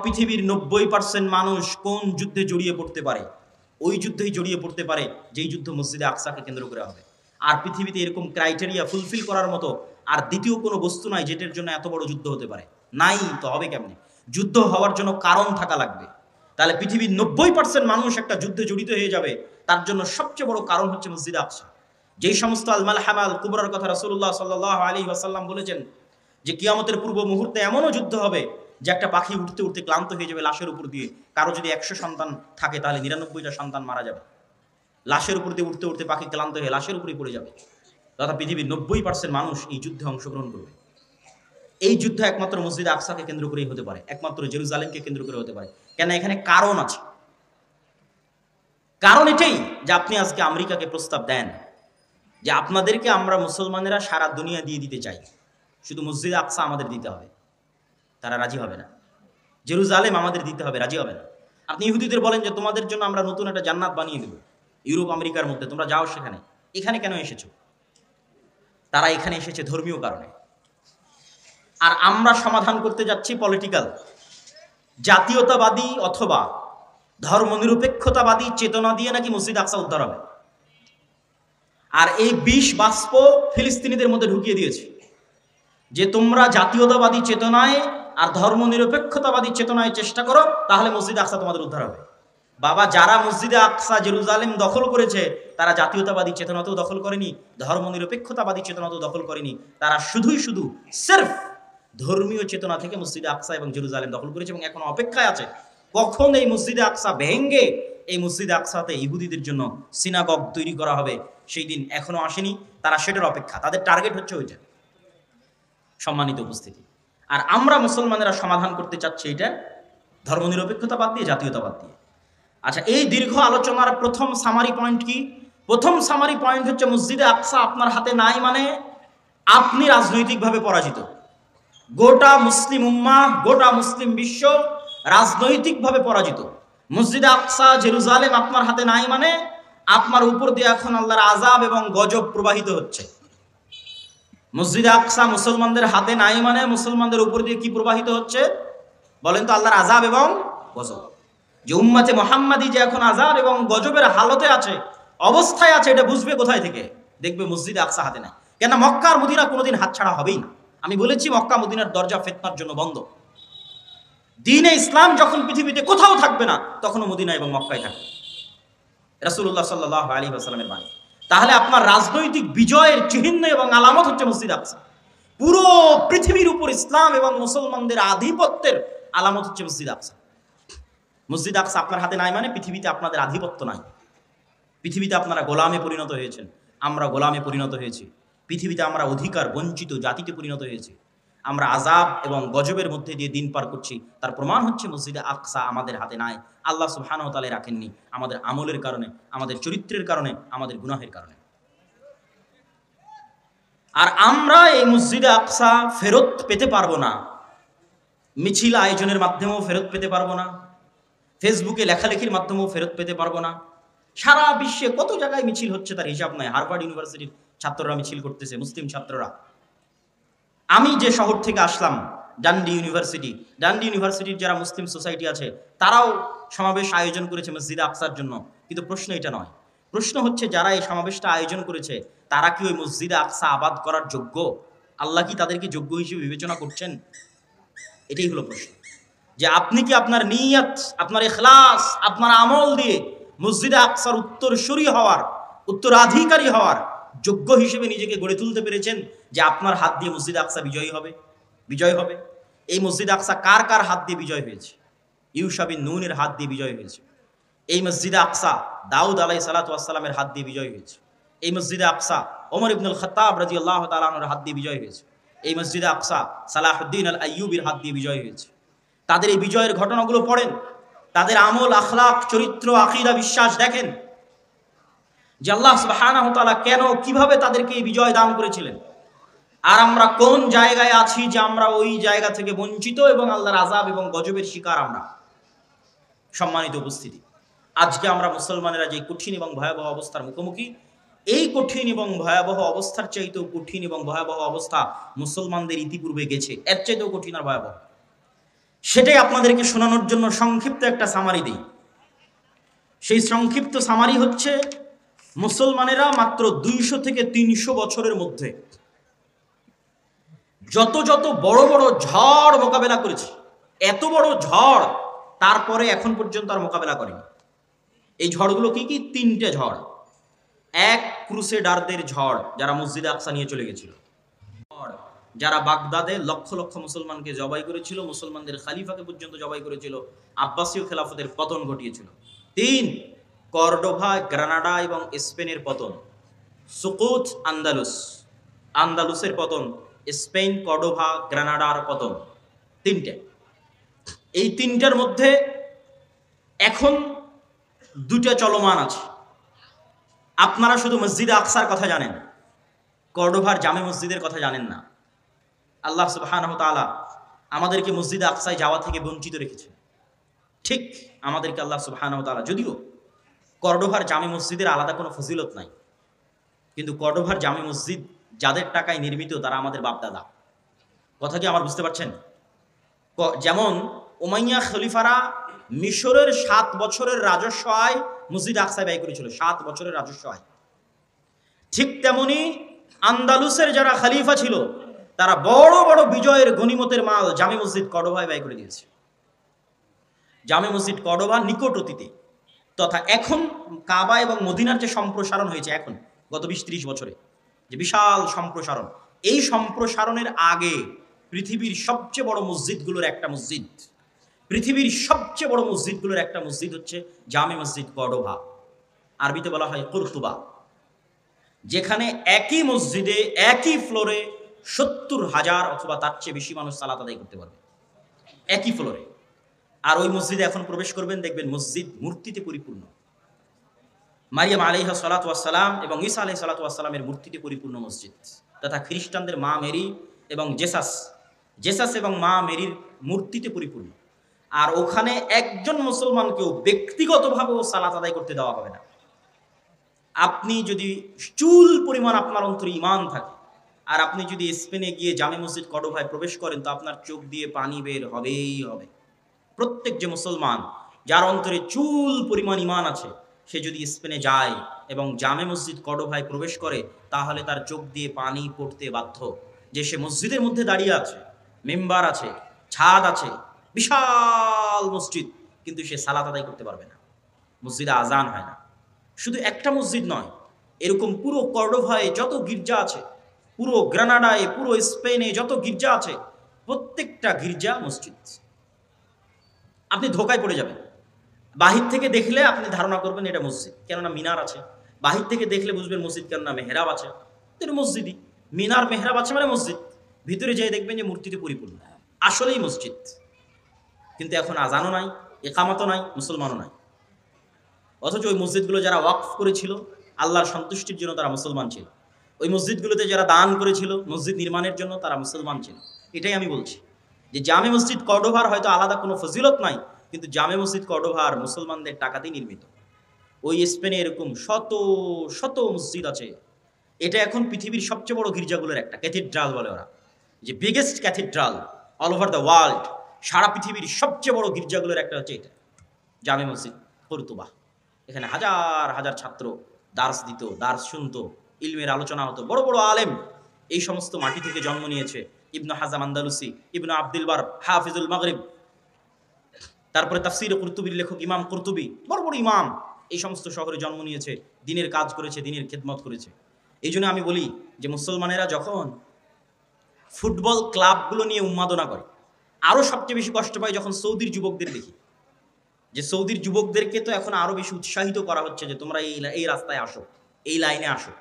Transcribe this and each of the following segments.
পৃথিবীর 90% মানুষ কোন যুদ্ধে জড়িয়ে পড়তে পারে? ওই যুদ্ধেই জড়িয়ে পড়তে পারে যেই যুদ্ধ মসজিদে আকসাকে কেন্দ্র করে হবে। আর পৃথিবীতে এরকম ক্রাইটেরিয়া ফুলফিল করার মতো আর দ্বিতীয় কোনো বস্তু নাই যেটার জন্য এত বড় যুদ্ধ হতে পারে। নাই তো হবে কেমনে? যুদ্ধ হওয়ার জন্য কারণ থাকা লাগবে। তাহলে পৃথিবীর 90% মানুষ একটা যুদ্ধে জড়িত হয়ে যাবে, তার জন্য সবচেয়ে বড় কারণ হচ্ছে মসজিদে আকসা। যেই সমস্ত আল মালহামা আল কুবরার কথা রাসূলুল্লাহ সাল্লাল্লাহু আলাইহি ওয়াসাল্লাম বলেছেন যে কিয়ামতের পূর্ব মুহূর্তে এমনও যুদ্ধ হবে যে একটা পাখি উঠতে উঠতে ক্লান্ত হয়ে যাবে লাশের উপর দিয়ে। কারো যদি 100 সন্তান থাকে তাহলে 99টা সন্তান মারা যাবে। লাশের উপর দিয়ে উঠতে উঠতে পাখি ক্লান্ত হয়ে লাশের উপরেই পড়ে যাবে। তথা পৃথিবীর 90% মানুষ এই যুদ্ধে অংশগ্রহণ করবে। এই যুদ্ধ একমাত্র মসজিদে আকসাকে কেন্দ্র করেই হতে পারে, একমাত্র জেরুজালেমকে কেন্দ্র করে হতে পারে। কেন? এখানে কারণ আছে। কারণ এটাই যে আপনি আজকে আমেরিকাকে প্রস্তাব দেন যে আপনাদেরকে আমরা মুসলমানেরা সারা দুনিয়া দিয়ে দিতে চাই, শুধু মসজিদে আকসা আমাদের দিতে হবে। তারা রাজি হবে না। জেরুজালেম আমাদের দিতে হবে, রাজি হবে না। আপনি ইহুদিদের বলেন যে তোমাদের জন্য আমরা নতুন একটা জান্নাত বানিয়ে দেব ইউরোপ আমেরিকার মধ্যে, তোমরা যাও সেখানে। এখানে কেন এসেছো? তারা এখানে এসেছে ধর্মীয় কারণে। আর আমরা সমাধান করতে যাচ্ছি পলিটিক্যাল, জাতীয়তাবাদী অথবা ধর্মনিরপেক্ষতাবাদী চেতনা দিয়ে নাকি মসজিদ আকসা উদ্ধার হবে। আর এই বিষ বাষ্প ফিলিস্তিনিদের মধ্যে ঢুকিয়ে দিয়েছে যে তোমরা জাতীয়তাবাদী চেতনায় আর ধর্মনিরপেক্ষতাবাদী চেতনায় চেষ্টা করো, তাহলে মসজিদ আকসা তোমাদের উদ্ধার হবে। বাবা, যারা মসজিদে আকসা জেরুজালেম দখল করেছে তারা জাতীয়তাবাদী চেতনাতেও দখল করেনি, ধর্মনিরপেক্ষতাবাদী চেতনাতেও দখল করেনি। তারা শুধুই শুধু সির্ফ ধর্মীয় চেতনা থেকে মসজিদে আকসা এবং জেরুজালেম দখল করেছে এবং এখন অপেক্ষায় আছে কখন এই মসজিদে আকসা ভেঙ্গে এই মসজিদে আকসাতে ইহুদিদের জন্য সিনাগগ তৈরি করা হবে। সেই দিন এখনো আসেনি, তারা সেটার অপেক্ষা, তাদের টার্গেট হচ্ছে ওইটা। সম্মানিত উপস্থিতি, আর আমরা মুসলমানেরা সমাধান করতে চাচ্ছি এটা ধর্মনিরপেক্ষতাবাদ দিয়ে, জাতীয়তাবাদ দিয়ে। আচ্ছা, এই দীর্ঘ আলোচনার প্রথম সামারি পয়েন্ট কি? প্রথম সামারি পয়েন্ট হচ্ছে মসজিদে আকসা আপনার হাতে নাই মানে আপনি রাজনৈতিকভাবে পরাজিত। গোটা মুসলিম উম্মাহ, গোটা মুসলিম বিশ্ব রাজনৈতিকভাবে পরাজিত। মসজিদে আকসা জেরুজালেম আপনার হাতে নাই মানে আপনার উপর দিয়ে এখন আল্লাহর আযাব এবং গজব প্রবাহিত হচ্ছে। মসজিদে আকসা মুসলমানদের হাতে নাই মানে মুসলমানদের উপর দিয়ে কি প্রবাহিত হচ্ছে বলেন তো? আল্লাহর আযাব এবং গজব। যে উম্মতে মুহাম্মাদি যে এখন আযাব এবং গজবের হালতে আছে, অবস্থায় আছে, এটা বুঝবে কোথায় থেকে? দেখবে মসজিদে আকসা হাতে নাই। কেন? মক্কা আর মদিনা কোনোদিন হাতছাড়া হবেই না। আমি বলেছি মক্কা মদিনার দরজা ফিতনার জন্য বন্ধ। দ্বীনে ইসলাম যখন পৃথিবীতে কোথাও থাকবে না তখনও মদিনা এবং মক্কায় থাকবে। রাসূলুল্লাহ সাল্লাল্লাহু আলাইহি ওয়াসাল্লামের বাণী। তাহলে আপনার রাজনৈতিক বিজয়ের চিহ্ন এবং আলামত হচ্ছে মসজিদ আকসা। পুরো পৃথিবীর উপর ইসলাম এবং মুসলমানদের আধিপত্যের আলামত হচ্ছে মসজিদ আকসা। মসজিদ আকসা আপনার হাতে নাই মানে পৃথিবীতে আপনাদের আধিপত্য নাই। পৃথিবীতে আপনারা গোলামে পরিণত হয়েছেন, আমরা গোলামে পরিণত হয়েছি। পৃথিবীতে আমরা অধিকার বঞ্চিত জাতিতে পরিণত হয়েছি। আমরা আযাব এবং গজবের মধ্যে দিয়ে দিন পার করছি। তার প্রমাণ হচ্ছে মসজিদে আকসা আমাদের হাতে নাই। আল্লাহ সুবহানাহু ওয়া তাআলা রাখেননি, আমাদের আমলের কারণে, আমাদের চরিত্রের কারণে, আমাদের গুনাহের কারণে। আর আমরা এই মসজিদে আকসা ফেরত পেতে পারবো না। মিছিল আয়োজনের মাধ্যমেও ফেরত পেতে পারবো না, ফেসবুকে লেখালেখির মাধ্যমেও ফেরত পেতে পারবো না। সারা বিশ্বে কত জায়গায় মিছিল হচ্ছে তার হিসাব নাই। হার্ভার্ড ইউনিভার্সিটির ছাত্ররা মিছিল করতেছে, মুসলিম ছাত্ররা। আমি যে শহর থেকে আসলাম ডান্ডি ইউনিভার্সিটির যারা মুসলিম সোসাইটি আছে তারাও সমাবেশ আয়োজন করেছে মসজিদে আকসার জন্য। কিন্তু প্রশ্ন এটা নয়, প্রশ্ন হচ্ছে যারা এই সমাবেশটা আয়োজন করেছে তারা কি ওই মসজিদে আকসা আবাদ করার যোগ্য? আল্লাহ কি তাদেরকে যোগ্য হিসেবে বিবেচনা করছেন? এটাই হলো প্রশ্ন। যে আপনি কি আপনার নিয়ত, আপনার ইখলাস, আপনার আমল দিয়ে মসজিদে আকসার উত্তরসূরি হওয়ার, উত্তরাধিকারী হওয়ার যোগ্য হিসেবে নিজেকে গড়ে তুলতে পেরেছেন যে আপনার হাত দিয়ে মসজিদে আকসা বিজয় হবে? এই মসজিদে আকসা কার কার হাত দিয়ে বিজয় হয়েছে? ইউশা বিন নূনের হাত দিয়ে বিজয় হয়েছে। এই মসজিদে আকসা দাউদ আলাইহিস সালাতু ওয়াস সালামের হাত দিয়ে বিজয় হয়েছে। এই মসজিদে আকসা ওমর ইবনুল খাত্তাব রাদিয়াল্লাহু তাআলা আনহুর হাত দিয়ে বিজয় হয়েছে। এই মসজিদে আকসা সালাহুদ্দিন আল আইয়ুবির হাত দিয়ে বিজয় হয়েছে। তাদের এই বিজয়ের ঘটনাগুলো পড়েন, তাদের আমল, আখলাক, চরিত্র, আকীদা, বিশ্বাস দেখেন যে আল্লাহ সুবহানাহু ওয়া তাআলা কেন, কিভাবে তাদেরকে এই বিজয় দান করেছিলেন। আর আমরা কোন জায়গায় আছি যে আমরা ওই জায়গা থেকে বঞ্চিত এবং আল্লাহর আযাব এবং গজবের শিকার আমরা। সম্মানিত উপস্থিতি, আজকে আমরা মুসলমানেরা যে কঠিন এবং ভয়াবহ অবস্থার মুখোমুখি, এই কঠিন এবং ভয়াবহ অবস্থার চাইতেও কঠিন এবং ভয়াবহ অবস্থা মুসলমানদের ইতিপূর্বে গেছে, এর চাইতেও কঠিন আর ভয়াবহ। সেটাই আপনাদেরকে শোনানোর জন্য সংক্ষিপ্ত একটা সামারি দিই। সেই সংক্ষিপ্ত সামারি হচ্ছে, মুসলমানেরা মাত্র 200 থেকে 300 বছরের মধ্যে যত যত বড় বড় ঝড় মোকাবেলা করেছে, এত বড় ঝড় তারপরে এখন পর্যন্ত আর মোকাবেলা করেনি। এই ঝড়গুলো কি কি? 3টে ঝড়। এক, ক্রুসেডারদের ঝড়, যারা মসজিদে আকসা নিয়ে চলে গেছিল, যারা বাগদাদে লক্ষ লক্ষ মুসলমানকে জবাই করেছিল, মুসলমানদের খালিফাকে পর্যন্ত জবাই করেছিল, আব্বাসীয় খেলাফতের পতন ঘটিয়েছিল। 3, কর্ডোভা, গ্রানাডা এবং স্পেনের পতন, সুকুত আন্দালুস, আন্দালুসের পতন, স্পেন, কর্ডোভা, গ্রানাডার পতন, 3টে। এই 3টার মধ্যে এখন 2টা চলমান আছে। আপনারা শুধু মসজিদে আকসার কথা জানেন, কর্ডোভার জামে মসজিদের কথা জানেন না। আল্লাহ সুবহানাহু ওয়া তাআলা আমাদেরকে মসজিদে আকসায় যাওয়া থেকে বঞ্চিত রেখেছে। ঠিক আমাদেরকে আল্লাহ সুবহানাহু ওয়া তাআলা, যদিও কর্ডোভার জামে মসজিদের আলাদা কোনো ফজিলত নাই, কিন্তু কর্ডোভার জামে মসজিদ যাদের টাকায় নির্মিত তারা আমাদের বাপদাদা। কথা কি আমার বুঝতে পারছেন? যেমন উমাইয়া খলিফারা মিশরের 7 বছরের রাজস্ব আয় মসজিদ আকসায় ব্যয় করেছিল, 7 বছরের রাজস্ব আয়। ঠিক তেমনি আন্দালুসের যারা খলিফা ছিল তারা বড় বড় বিজয়ের গনিমতের মাল জামে মসজিদ কর্ডোভায় ব্যয় করে দিয়েছে। জামে মসজিদ কর্ডোভা নিকট অতীতে তথা এখন কাবা এবং মদিনার যে সম্প্রসারণ হয়েছে এখন গত 20-30 বছরে, যে বিশাল সম্প্রসারণ, এই সম্প্রসারণের আগে পৃথিবীর সবচেয়ে বড় মসজিদগুলোর একটা মসজিদ, পৃথিবীর সবচেয়ে বড় মসজিদগুলোর একটা মসজিদ হচ্ছে জামে মসজিদ কর্ডোভা, আরবিতে বলা হয় কুরতুবা, যেখানে একই মসজিদে একই ফ্লোরে 70,000 অথবা তার চেয়ে বেশি মানুষ সালাত আদায় করতে পারবে একই ফ্লোরে। আর ওই মসজিদে এখন প্রবেশ করবেন, দেখবেন মসজিদ মূর্তিতে পরিপূর্ণ। মারিয়াম আলাইহা সালাতু ওয়াস সালাম এবং ঈসা আলাইহিস সালাতু ওয়াস সালামের মূর্তিতে পরিপূর্ণ মসজিদ, তথা খ্রিস্টানদের মা মেরি এবং জেসাস এবং মা মেরির মূর্তিতে পরিপূর্ণ। আর ওখানে একজন মুসলমানকেও ব্যক্তিগতভাবেও সালাত আদায় করতে দেওয়া হবে না। আপনি যদি চুল পরিমাণ আপনার অন্তরে ঈমান থাকে, আর আপনি যদি স্পেনে গিয়ে জামে মসজিদ কর্ডোভায় প্রবেশ করেন, তো আপনার চোখ দিয়ে পানি বের হবেই হবে। প্রত্যেক যে মুসলমান যার অন্তরে চুল পরিমাণ ঈমান আছে, সে যদি স্পেনে যায় এবং জামে মসজিদ কর্ডোভায় প্রবেশ করে, তাহলে তার চোখ দিয়ে পানি পড়তে বাধ্য, যে সে মসজিদের মধ্যে দাঁড়িয়ে আছে, মেম্বার আছে, ছাদ আছে, বিশাল মসজিদ, কিন্তু সে সালাত আদায় করতে পারবে না, মসজিদে আজান হয় না। শুধু একটা মসজিদ নয়, এরকম পুরো কর্ডোভায় যত গির্জা আছে, পুরো গ্রানাডায়, পুরো স্পেনে যত গির্জা আছে, প্রত্যেকটা গির্জা মসজিদ। আপনি ধোকায় পড়ে যাবেন। বাহির থেকে দেখলে আপনি ধারণা করবেন এটা মসজিদ, কেননা মিনার আছে। বাহির থেকে দেখলে বুঝবেন মসজিদ, কেননা মেহরাব আছে। এটা মসজিদই, মিনার মেহরাব আছে মানে মসজিদ। ভিতরে যেয়ে দেখবেন যে মূর্তিতে পরিপূর্ণ, আসলেই মসজিদ। কিন্তু এখন আজানও নাই, একামতও নাই, মুসলমানও নাই। অথচ ওই মসজিদগুলো যারা ওয়াকফ করেছিল আল্লাহর সন্তুষ্টির জন্য, তারা মুসলমান ছিল। ওই মসজিদগুলোতে যারা দান করেছিল মসজিদ নির্মাণের জন্য, তারা মুসলমান ছিল। এটাই আমি বলছি যে জামে মসজিদ কর্ডোভার হয়তো আলাদা কোনো ফজিলত নাই, কিন্তু জামে মসজিদ কর্ডোভার মুসলমানদের টাকাতেই নির্মিত। ওই স্পেনে এরকম শত শত মসজিদ আছে। এটা এখন পৃথিবীর সবচেয়ে বড় গির্জাগুলোর একটা, ক্যাথিড্রাল বলে ওরা, যে biggest cathedral all over the world. সারা পৃথিবীর সবচেয়ে বড় গির্জাগুলোর একটা হচ্ছে এটা, জামে মসজিদ কর্তুবা। এখানে হাজার হাজার ছাত্র দার্স দিত, দার্স শুনতো, ইলমের আলোচনা হতো। বড় বড় আলেম এই সমস্ত মাটি থেকে জন্ম নিয়েছে। ইবনু হাজাম আন্দালুসি, ইবনু আব্দুল বার, হাফিজুল মাগরিব, তারপরে তাফসীর কুরতুবির লেখক ইমাম কুরতুবি, বড় বড় ইমাম এই সমস্ত শহরে জন্ম নিয়েছে, দিনের কাজ করেছে, দিনের খেদমত করেছে। এই জন্য আমি বলি যে মুসলমানেরা যখন ফুটবল ক্লাবগুলো নিয়ে উন্মাদনা করে, আরও সবচেয়ে বেশি কষ্ট পায় যখন সৌদির যুবকদের দেখি। যে সৌদির যুবকদেরকে তো এখন আরো বেশি উৎসাহিত করা হচ্ছে যে তোমরা এই রাস্তায় আসো, এই লাইনে আসো,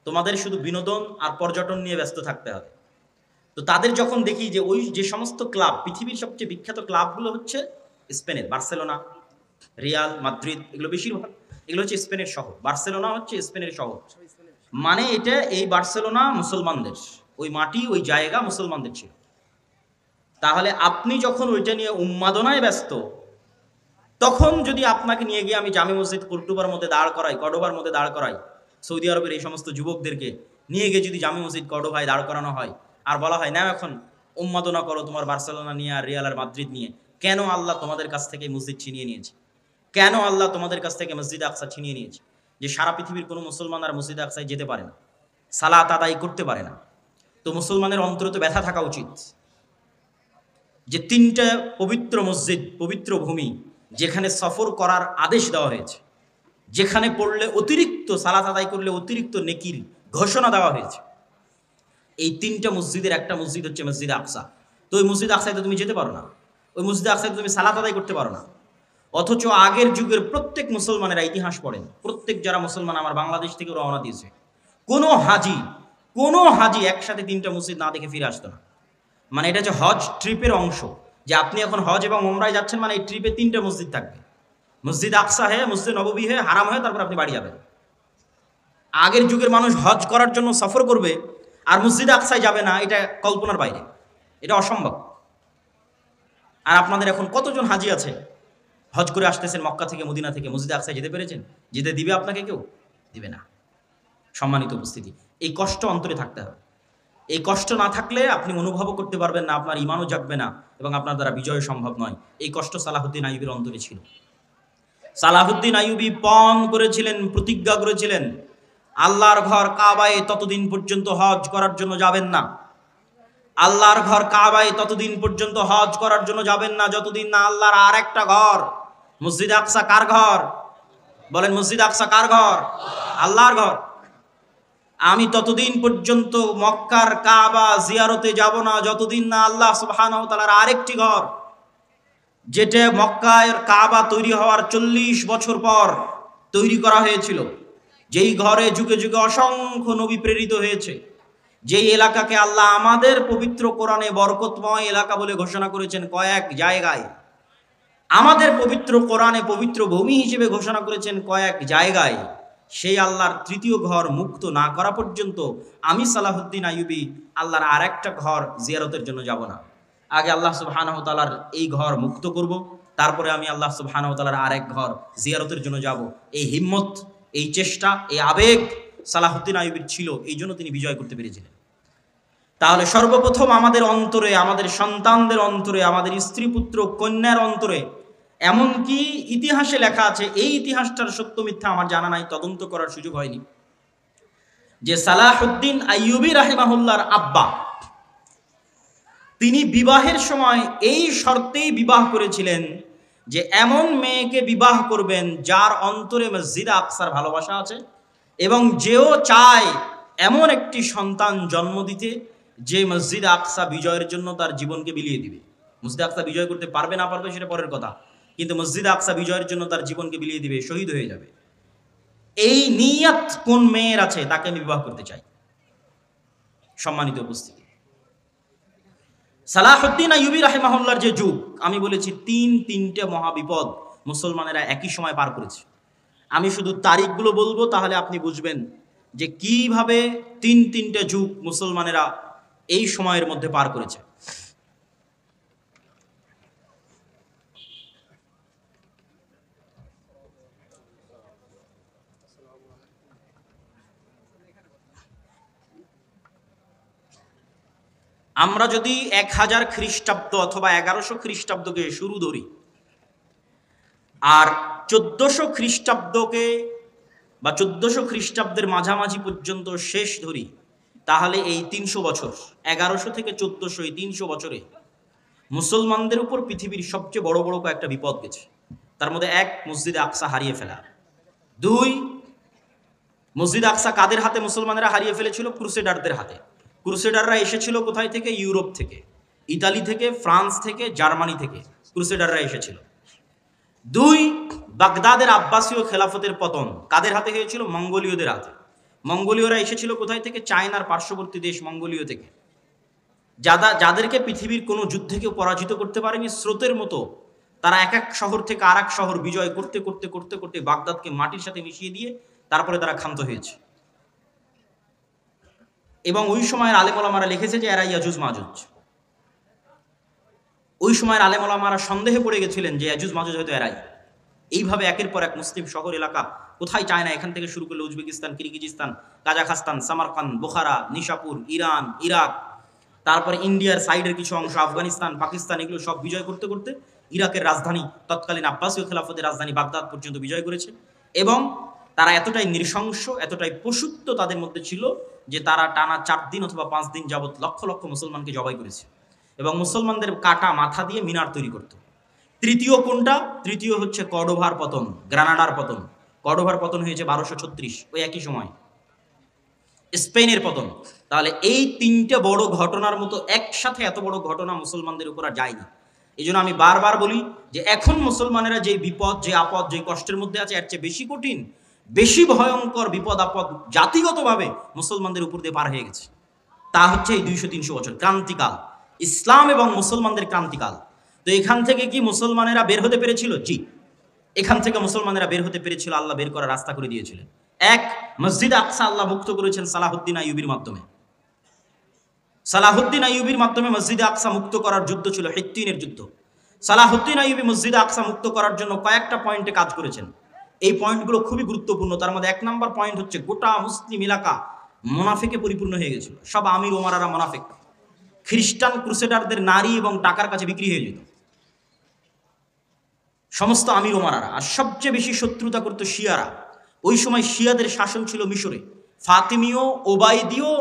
তোমাদের শুধু বিনোদন আর পর্যটন নিয়ে ব্যস্ত থাকতে হবে। তো তাদের যখন দেখি যে ওই যে সমস্ত ক্লাব, পৃথিবীর সবচেয়ে বিখ্যাত ক্লাবগুলো হচ্ছে স্পেনের, বার্সেলোনা, রিয়াল মাদ্রিদ, এগুলো বেশিরভাগ এগুলো হচ্ছে স্পেনের শহর। বার্সেলোনা হচ্ছে স্পেনের শহর, মানে এটা এই বার্সেলোনা মুসলমানদের, ওই মাটি ওই জায়গা মুসলমানদের ছিল। তাহলে আপনি যখন ওইটা নিয়ে উন্মাদনায় ব্যস্ত, তখন যদি আপনাকে নিয়ে গিয়ে আমি জামে মসজিদ কর্ডোবার মধ্যে দাঁড় করাই, কর্ডোবার মধ্যে দাঁড় করাই, সৌদি আরবের এই সমস্ত যুবকদেরকে নিয়ে গিয়ে যদি জামে মসজিদ কর্ডোভায় দাঁড় করানো হয় আর বলা হয় না এখন উন্মাদনা করো তোমার বার্সেলোনা নিয়ে আর রিয়াল আর মাদ্রিদ নিয়ে। কেন আল্লাহ তোমাদের কাছ থেকে মসজিদ ছিনিয়ে নিয়েছে? কেন আল্লাহ তোমাদের কাছ থেকে মসজিদ আকসা ছিনিয়ে নিয়েছে? যে সারা পৃথিবীর কোনো মুসলমান আর মসজিদ আকসায় যেতে পারে না, সালাত আদায় করতে পারে না। তো মুসলমানের অন্তরে তো ব্যথা থাকা উচিত যে তিনটা পবিত্র মসজিদ, পবিত্র ভূমি, যেখানে সফর করার আদেশ দেওয়া হয়েছে, যেখানে পড়লে অতিরিক্ত সালাত আদায় করলে অতিরিক্ত নেকির ঘোষণা দেওয়া হয়েছে, এই তিনটা মসজিদের একটা মসজিদ হচ্ছে মসজিদ আকসা। তো ওই মসজিদ আকসায় তো তুমি যেতে পারো না, ওই মসজিদ আকসায় তুমি সালাত আদায় করতে পারো না। অথচ আগের যুগের প্রত্যেক মুসলমানেরা ইতিহাস পড়েন, প্রত্যেক যারা মুসলমান আমার বাংলাদেশ থেকে রওনা দিয়েছে, কোনো হাজি একসাথে তিনটা মসজিদ না দেখে ফিরে আসতো না। মানে এটা হচ্ছে হজ ট্রিপের অংশ, যে আপনি এখন হজ এবং ওমরায় যাচ্ছেন, মানে এই ট্রিপে তিনটা মসজিদ থাকবে, মসজিদ আকসা হয়ে, মসজিদ নববী হয়ে, হারাম হয়ে, তারপর আপনি বাড়ি যাবেন। আগের যুগের মানুষ হজ করার জন্য সফর করবে আর মসজিদ আকসায় যাবে না, এটা কল্পনার বাইরে, এটা অসম্ভব। আর আপনাদের এখন কতজন হাজি আছে হজ করে আসতেছেন মক্কা থেকে, মদিনা থেকে, মসজিদ আকসায় যেতে পেরেছেন? যেতে দিবে আপনাকে? কেউ দিবে না। সম্মানিত উপস্থিতি, এই কষ্ট অন্তরে থাকতে হবে। এই কষ্ট না থাকলে আপনি অনুভবও করতে পারবেন না, আপনার ইমানও জাগবে না এবং আপনার দ্বারা বিজয় সম্ভব নয়। এই কষ্ট সালাহুদ্দিন আইয়ুবীর অন্তরে ছিল। সালাহুদ্দিন আইয়ুবী পণ করেছিলেন, প্রতিজ্ঞা করেছিলেন, আল্লাহর ঘর কাবায় ততদিন পর্যন্ত হজ করার জন্য যাবেন না। আল্লাহর ঘর কাবায় ততদিন পর্যন্ত হজ করার জন্য যাবেন না যতদিন না আল্লাহর আর একটা ঘর মসজিদ আকসা। কার ঘর? বলেন, মসজিদ আকসা কার ঘর? আল্লাহর ঘর। আমি ততদিন পর্যন্ত মক্কার কাবা জিয়ারতে যাব না যতদিন না আল্লাহ সুবহানাহু ওয়া তাআলার আরেকটি ঘর, যেটা মক্কার কাবা তৈরি হওয়ার 40 বছর পর তৈরি করা হয়েছিল, যেই ঘরে যুগে যুগে অসংখ্য নবী প্রেরিত হয়েছে, যেই এলাকাকে আল্লাহ আমাদের পবিত্র কোরআনে বরকতময় এলাকা বলে ঘোষণা করেছেন কয়েক জায়গায়, আমাদের পবিত্র কোরআনে পবিত্র ভূমি হিসেবে ঘোষণা করেছেন কয়েক জায়গায়, সেই আল্লাহর তৃতীয় ঘর মুক্ত না করা পর্যন্ত আমি সালাহুদ্দিন আইয়ুবী আল্লাহর আর একটা ঘর জিয়ারতের জন্য যাব না। আগে আল্লাহ সুবহানাহু ওয়া তাআলার এই ঘর মুক্ত করব, তারপরে আমি আল্লাহ সুবহানাহু ওয়া তাআলার আরেক ঘর জিয়ারতের জন্য যাব। এই হিম্মত, এই চেষ্টা, এই আবেগ সালাহুদ্দিন আইয়ুবীর ছিল, এই জন্য তিনি বিজয় করতে পেরেছিলেন। তাহলে সর্বপ্রথম আমাদের অন্তরে, আমাদের সন্তানদের অন্তরে, আমাদের স্ত্রী পুত্র কন্যার অন্তরে, এমনকি ইতিহাসে লেখা আছে, এই ইতিহাসটার সত্য মিথ্যা আমার জানা নাই, তদন্ত করার সুযোগ হয়নি, যে সালাহুদ্দিন আইয়ুবী রাহিমাহুল্লাহর আব্বা তিনি বিবাহের সময় এই শর্তেই বিবাহ করেছিলেন যে এমন মেয়েকে বিবাহ করবেন যার অন্তরে মসজিদ আকসার ভালোবাসা আছে এবং যেও চায় এমন একটি সন্তান জন্ম দিতে যে মসজিদ আকসা বিজয়ের জন্য তার জীবনকে বিলিয়ে দিবে। মসজিদ আকসা বিজয় করতে পারবে না পারবে সেটা পরের কথা, কিন্তু মসজিদ আকসা বিজয়ের জন্য তার জীবনকে বিলিয়ে দিবে, শহীদ হয়ে যাবে। এই নিয়ত কোন মেয়ের আছে তাকে আমি বিবাহ করতে চাই। সম্মানিত উপস্থিতি, সালাহুদ্দিন আইয়ুবী রাহিমাহুল্লাহর যে যুগ, আমি বলেছি তিনটে মহাবিপদ মুসলমানেরা একই সময় পার করেছে। আমি শুধু তারিখগুলো বলবো, তাহলে আপনি বুঝবেন যে কিভাবে তিনটে যুগ মুসলমানেরা এই সময়ের মধ্যে পার করেছে। আমরা যদি 1000 খ্রিস্টাব্দ অথবা 1100 খ্রিস্টাব্দকে শুরু ধরি আর 1400 খ্রিস্টাব্দকে বা 1400 খ্রিস্টাব্দের মাঝামাঝি পর্যন্ত শেষ ধরি, তাহলে এই 300 বছর, 1100 থেকে 1400, এই 300 বছরে মুসলমানদের উপর পৃথিবীর সবচেয়ে বড় বড় কয়েকটা বিপদ গেছে। তার মধ্যে 1, মসজিদ আকসা হারিয়ে ফেলা। 2, মসজিদ আকসা কাদের হাতে মুসলমানেরা হারিয়ে ফেলেছিল? ক্রুসেডারদের হাতে। ক্রুসেডাররা এসেছিল কোথায় থেকে? ইউরোপ থেকে, ইতালি থেকে, ফ্রান্স থেকে, জার্মানি থেকে ক্রুসেডাররা এসেছিল। 2, বাগদাদের আব্বাসীয় খেলাফতের পতন কাদের হাতে হয়েছিল? মঙ্গোলীয়দের হাতে। মঙ্গোলীয়রা এসেছিল কোথায় থেকে? চায়নার পার্শ্ববর্তী দেশ মঙ্গোলীয় থেকে, যাদেরকে পৃথিবীর কোনো যুদ্ধে কেউ পরাজিত করতে পারেনি। স্রোতের মতো তারা এক শহর থেকে আর এক শহর বিজয় করতে করতে করতে করতে বাগদাদকে মাটির সাথে মিশিয়ে দিয়ে তারপরে তারা ক্ষান্ত হয়েছে। এবং ওই সময়ের আলেম ওলামারা লিখেছে যে এরা ইয়াজুজ মাজুজ। ওই সময়ের আলেম ওলামারা সন্দেহে পড়ে গেছিলেন যে ইয়াজুজ মাজুজ হয়তো এরাই। এইভাবে একের পর এক মুসলিম শহর এলাকা, কোথায় চায়না, এখান থেকে শুরু করলে Uzbekistan, Kyrgyzstan, Kazakhstan, Samarkand, বোখারা, Nishapur, Iran, Iraq, তারপরে ইন্ডিয়ার সাইডের কিছু অংশ, আফগানিস্তান, পাকিস্তান, এগুলো সব বিজয় করতে করতে ইরাকের রাজধানী, তৎকালীন আব্বাসীয় খেলাফতের রাজধানী বাগদাদ পর্যন্ত বিজয় করেছে। এবং তারা এতটাই নৃশংস, এতটাই পশুত্ব তাদের মধ্যে ছিল যে তারা টানা 4 দিন অথবা 5 দিন যাবৎ লক্ষ লক্ষ মুসলমানকে জবাই করেছে এবং মুসলমানদের কাটা মাথা দিয়ে মিনার তৈরি করত। তৃতীয় কোনটা? তৃতীয় হচ্ছে কর্ডোভার পতন, গ্রানাডার পতন। কর্ডোভার পতন হয়েছে 1236, ওই একই সময় স্পেনের পতন। তাহলে এই 3টে বড় ঘটনার মতো একসাথে এত বড় ঘটনা মুসলমানদের উপর আর যায়নি। এই জন্য আমি বারবার বলি যে এখন মুসলমানেরা যে বিপদ, যে আপদ, যে কষ্টের মধ্যে আছে, এর চেয়ে বেশি কঠিন, বেশি ভয়ঙ্কর বিপদ আপদ জাতিগতভাবে মুসলমানদের উপর দিয়ে পার হয়ে গেছে। তা হচ্ছে এই 200-300 বছর ক্রান্তিকাল, ইসলাম এবং মুসলমানদের ক্রান্তিকাল। তো এখান থেকে কি মুসলমানেরা বের হতে পেরেছিল? জি, এখান থেকে মুসলমানেরা বের হতে পেরেছিল। আল্লাহ বের করার রাস্তা করে দিয়েছিলেন। এক, মসজিদ আকসা আল্লাহ মুক্ত করেছেন সালাহুদ্দিন আইয়ুবীর মাধ্যমে। সালাহুদ্দিন আইয়ুবীর মাধ্যমে মসজিদ আকসা মুক্ত করার যুদ্ধ ছিল হিত্তিনের যুদ্ধ। সালাহুদ্দিন আইয়ুবী মসজিদ আকসা মুক্ত করার জন্য কয়েকটা পয়েন্টে কাজ করেছেন। এই পয়েন্টগুলো খুবই গুরুত্বপূর্ণ। তার মধ্যে 1 নম্বর পয়েন্ট হচ্ছে গোটা মুসলিম এলাকা মুনাফিকে পরিপূর্ণ হয়ে গেছিল। সব আমির ওমারারা মুনাফিক। খ্রিস্টান ক্রুসেডারদের নারী এবং টাকার কাছে বিক্রি হয়ে যেত সমস্ত আমির ওমারারা। আর সবচেয়ে বেশি শত্রুতা করতো শিয়ারা। ওই সময় শিয়াদের শাসন ছিল মিশরে। ফাতিমীয়, ওবায়দীয়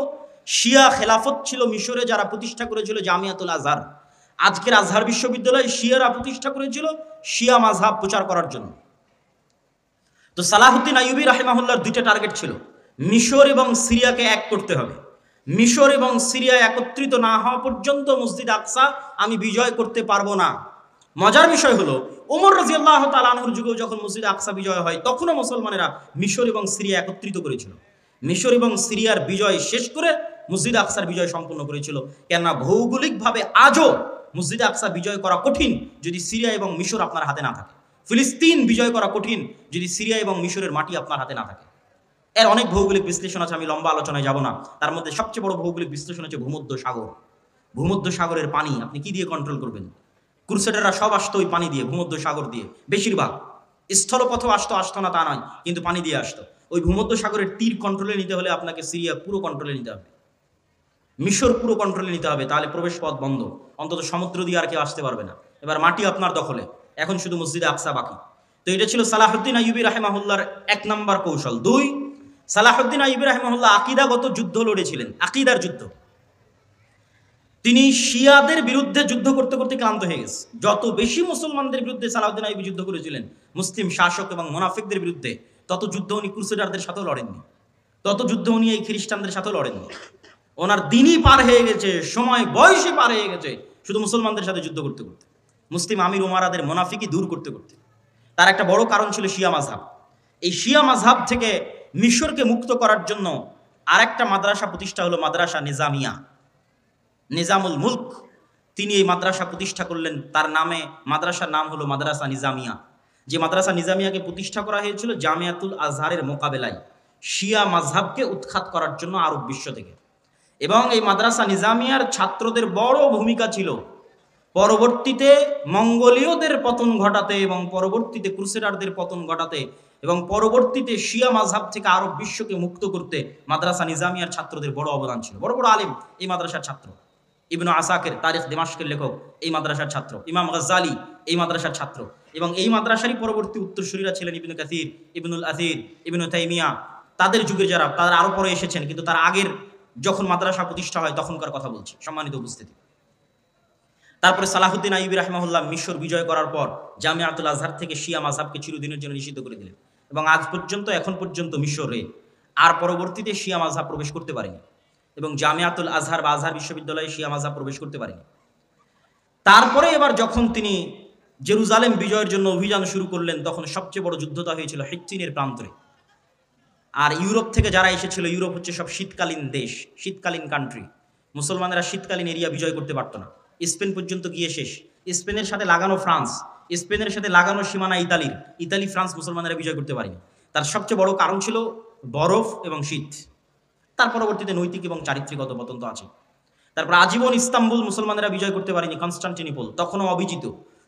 শিয়া খেলাফত ছিল মিশরে, যারা প্রতিষ্ঠা করেছিল জামিয়াতুল আজহার। আজকের আজহার বিশ্ববিদ্যালয় শিয়ারা প্রতিষ্ঠা করেছিল শিয়া মাযহাব প্রচার করার জন্য। তো সালাহুদ্দিন আইয়ুবী রাহিমাহুল্লাহর 2টা টার্গেট ছিল। মিশর এবং সিরিয়াকে এক করতে হবে। মিশর এবং সিরিয়া একত্রিত না হওয়া পর্যন্ত মসজিদ আকসা আমি বিজয় করতে পারবো না। মজার বিষয় হলো ওমর রাদিয়াল্লাহু তাআলা আনহুর যুগেও যখন মসজিদ আকসা বিজয় হয়, তখনও মুসলমানেরা মিশর এবং সিরিয়া একত্রিত করেছিল। মিশর এবং সিরিয়ার বিজয় শেষ করে মসজিদ আকসার বিজয় সম্পন্ন করেছিল। কেননা ভৌগোলিকভাবে আজও মসজিদ আকসা বিজয় করা কঠিন যদি সিরিয়া এবং মিশর আপনার হাতে না থাকে। ফিলিস্তিন বিজয় করা কঠিন যদি সিরিয়া এবং মিশরের মাটি আপনার হাতে না থাকে। এর অনেক ভৌগোলিক বিশ্লেষণ আছে, আমি লম্বা আলোচনায় যাব না। তার মধ্যে সবচেয়ে বড় ভৌগোলিক বিশ্লেষণ হচ্ছে ভূমধ্য সাগর। ভূমধ্য সাগরের পানি আপনি কি দিয়ে কন্ট্রোল করবেন? ক্রুসেডাররা সব আসতো ওই পানি দিয়ে, ভূমধ্য সাগর দিয়ে। বেশিরভাগ স্থলপথেও আসতো না তা নয়, কিন্তু পানি দিয়ে আসতো। ওই ভূমধ্য সাগরের তীর কন্ট্রোলে নিতে হলে আপনাকে সিরিয়া পুরো কন্ট্রোলে নিতে হবে, মিশর পুরো কন্ট্রোলে নিতে হবে, তাহলে প্রবেশ পথ বন্ধ। অন্তত সমুদ্র দিয়ে আর কেউ আসতে পারবে না। এবার মাটি আপনার দখলে, এখন শুধু মসজিদে আকসা বাকি। তো এটা ছিল সালাহুদ্দিন আইয়ুবী রাহিমাহুল্লাহর 1 নম্বর কৌশল। 2, সালাহুদ্দিন আইয়ুবী রাহিমাহুল্লাহ আকীদাগত যুদ্ধ লড়েছিলেন, আকীদার যুদ্ধ। তিনি শিয়াদের বিরুদ্ধে যুদ্ধ করতে করতে ক্লান্ত হয়ে গেছে। যত বেশি মুসলমানদের বিরুদ্ধে সালাহুদ্দিন আইয়ুবী যুদ্ধ করেছিলেন, মুসলিম শাসক এবং মুনাফিকদের বিরুদ্ধে, তত যুদ্ধ উনি ক্রুসেডারদের সাথেও লড়েননি, তত যুদ্ধ উনি এই খ্রিস্টানদের সাথেও লড়েননি। ওনার দিনই পার হয়ে গেছে, সময় বয়সে পার হয়ে গেছে শুধু মুসলমানদের সাথে যুদ্ধ করতে করতে, মুসলিম আমির ওমারাদের মুনাফিকি দূর করতে করতে। তার একটা বড় কারণ ছিল শিয়া মাযহাব। এই শিয়া মাযহাব থেকে মিশরকে মুক্ত করার জন্য আরেকটা মাদ্রাসা প্রতিষ্ঠা হলো মাদ্রাসা নিজামিয়া। নিজামুল মুলক তিনি এই মাদ্রাসা প্রতিষ্ঠা করলেন। তার নামে মাদ্রাসার নাম হলো মাদ্রাসা নিজামিয়া। যে মাদ্রাসা নিজামিয়াকে প্রতিষ্ঠা করা হয়েছিল জামিয়াতুল আজহারের মোকাবেলায়, শিয়া মাযহাবকে উৎখাত করার জন্য আরব বিশ্ব থেকে। এবং এই মাদ্রাসা নিজামিয়ার ছাত্রদের বড় ভূমিকা ছিল পরবর্তীতে মঙ্গোলীয়দের পতন ঘটাতে এবং পরবর্তীতে ক্রুসেডারদের পতন ঘটাতে এবং পরবর্তীতে শিয়া মাযহাব থেকে আরব বিশ্বকে মুক্ত করতে মাদ্রাসা নিজামিয়ার ছাত্রদের বড় অবদান ছিল। বড় বড় আলেম এই মাদ্রাসার ছাত্র। ইবনু আসাকির তারিখ দিমাশকের লেখক এই মাদ্রাসার ছাত্র। ইমাম গাজ্জালি এই মাদ্রাসার ছাত্র। এবং এই মাদ্রাসারই পরবর্তী উত্তরসূরিরা ছিলেন ইবনু কাসির, ইবনুল আসির, ইবনু তাইমিয়া। তাদের যুগে যারা, তারা আরো পরে এসেছেন, কিন্তু তার আগের যখন মাদ্রাসা প্রতিষ্ঠা হয় তখনকার কথা বলছি, সম্মানিত উপস্থিতি। তারপরে সালাহুদ্দিন আইয়ুবী রাহিমাহুল্লাহ মিশর বিজয় করার পর জামিয়াতুল আজহার থেকে শিয়া মাযহাবকে চিরদিনের জন্য নিষিদ্ধ করে দিলেন। এবং আজ পর্যন্ত, এখন পর্যন্ত মিশরে আর পরবর্তীতে শিয়া মাযহাব প্রবেশ করতে পারেনি এবং জামিয়াতুল আজহার বা আজহার বিশ্ববিদ্যালয়ে শিয়া মাযহাব প্রবেশ করতে পারেনি। তারপরে এবার যখন তিনি জেরুজালেম বিজয়ের জন্য অভিযান শুরু করলেন, তখন সবচেয়ে বড় যুদ্ধটা হয়েছিল হিত্তিনের প্রান্তরে। আর ইউরোপ থেকে যারা এসেছিল, ইউরোপ হচ্ছে সব শীতকালীন দেশ, শীতকালীন কান্ট্রি। মুসলমানেরা শীতকালীন এরিয়া বিজয় করতে পারত না। স্পেন পর্যন্ত গিয়ে শেষ। স্পেনের সাথে লাগানো ফ্রান্স, স্পেনের সাথে লাগানো সীমানা ইতালির, ইতালি ফ্রান্স মুসলমানেরা বিজয় করতে পারেনি। তার সবচেয়ে বড় কারণ ছিল বরফ এবং শীত। তার পরবর্তীতে নৈতিক এবং চারিত্রিক অধঃপতন তো আছে। তারপর আজীবন ইস্তাম্বুল মুসলমানেরা বিজয় করতে পারেনি, কনস্টান্টিনোপল তখনও অবিজিত।